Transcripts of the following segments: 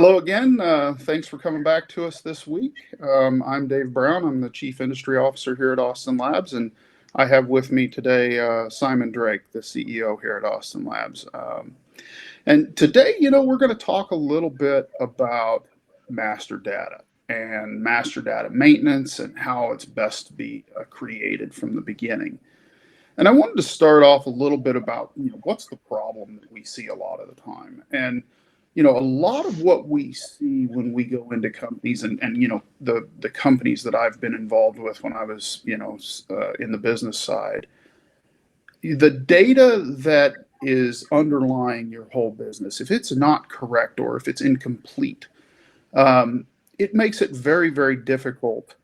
Hello again. Thanks for coming back to us this week. I'm Dave Brown. I'm the Chief Industry Officer here at Austin Labs, and I have with me today Simon Drake, the CEO here at Austin Labs. And today, we're going to talk a little bit about master data and master data maintenance and how it's best to be created from the beginning. And I wanted to start off a little bit about, what's the problem that we see a lot of the time. And a lot of what we see when we go into companies and the companies that I've been involved with when I was, in the business side, the data that is underlying your whole business, if it's not correct or if it's incomplete, it makes it very, very difficult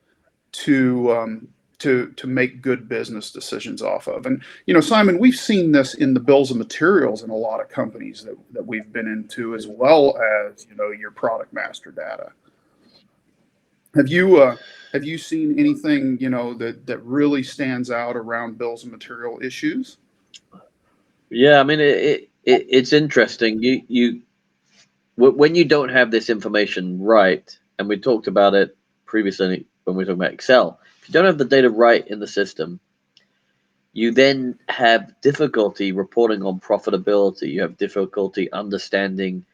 to to make good business decisions off of. And Simon, we've seen this in the bills of materials in a lot of companies that we've been into, as well as your product master data. Have you seen anything that really stands out around bills of material issues? Yeah, I mean it's interesting. When you don't have this information right, and we talked about it previously when we were talking about Excel. If you don't have the data right in the system, you then have difficulty reporting on profitability. You have difficulty understanding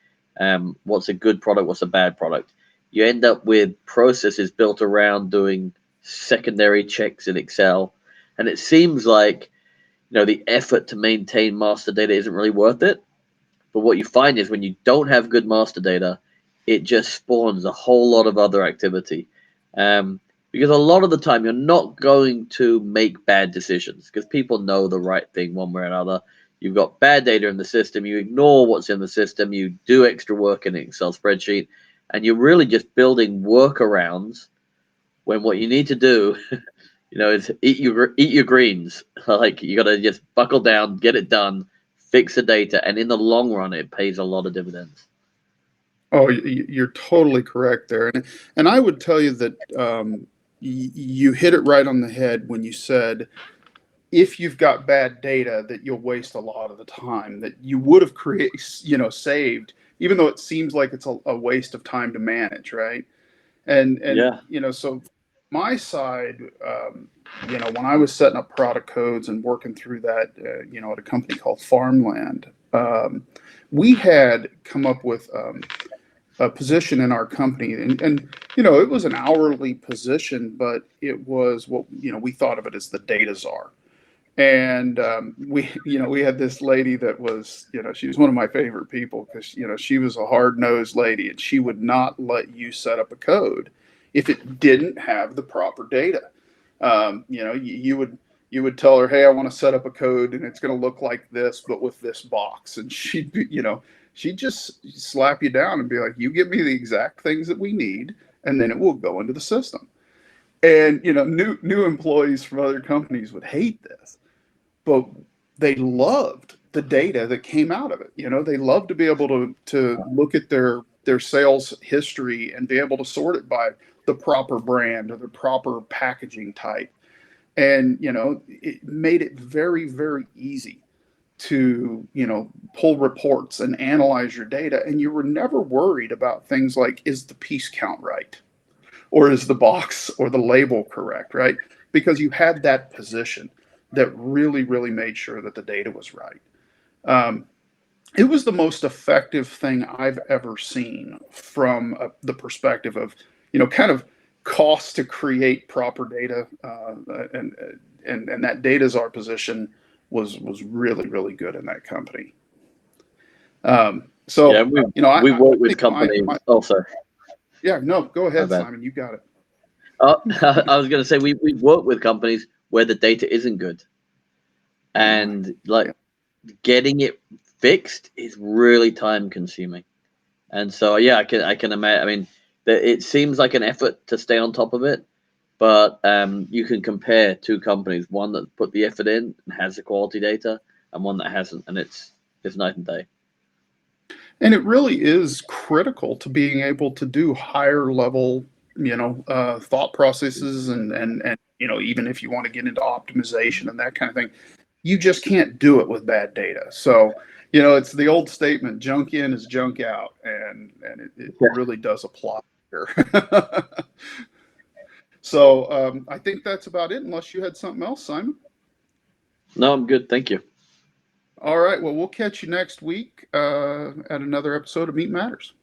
what's a good product, what's a bad product. You end up with processes built around doing secondary checks in Excel, and it seems like the effort to maintain master data isn't really worth it. But what you find is when you don't have good master data, it just spawns a whole lot of other activity. Because a lot of the time you're not going to make bad decisions because people know the right thing one way or another. You've got bad data in the system, you ignore what's in the system, you do extra work in an Excel spreadsheet, and you're really just building workarounds when what you need to do, is eat your greens. Like you got to just buckle down, get it done, fix the data, and in the long run, it pays a lot of dividends. Oh, you're totally correct there, and I would tell you that you hit it right on the head when you said if you've got bad data that you'll waste a lot of the time that you would have saved, even though it seems like it's a waste of time to manage, right? And Yeah. so my side, when I was setting up product codes and working through that, at a company called Farmland, we had come up with a position in our company, and it was an hourly position, but it was what we thought of it as the data czar. And we had this lady that was, she was one of my favorite people because she was a hard-nosed lady, and she would not let you set up a code if it didn't have the proper data. You would tell her, hey, I want to set up a code and it's going to look like this but with this box, and she'd be, she'd just slap you down and be like, you give me the exact things that we need and then it will go into the system. And new employees from other companies would hate this, but they loved the data that came out of it. They loved to be able to look at their sales history and be able to sort it by the proper brand or the proper packaging type. And it made it very, very easy to pull reports and analyze your data, and you were never worried about things like, is the piece count right, or is the box or the label correct, right? Because you had that position that really, really made sure that the data was right. It was the most effective thing I've ever seen from the perspective of, kind of cost to create proper data, and that data czar position was really, really good in that company. Yeah, So, we I work with think companies also. yeah, no, go My ahead, bad. Simon, you got it. I was going to say we work with companies where the data isn't good, Oh my, and like yeah. getting it fixed is really time consuming. And so yeah, I can imagine. I mean, it seems like an effort to stay on top of it, but you can compare two companies, one that put the effort in and has the quality data, and one that hasn't, and it's night and day. And it really is critical to being able to do higher level, thought processes, and even if you want to get into optimization and that kind of thing, you just can't do it with bad data. So, You know, it's the old statement, junk in is junk out, and it Yeah. really does apply here. So I think that's about it, unless you had something else, Simon. No, I'm good. Thank you. All right. Well, we'll catch you next week at another episode of Meat Matters.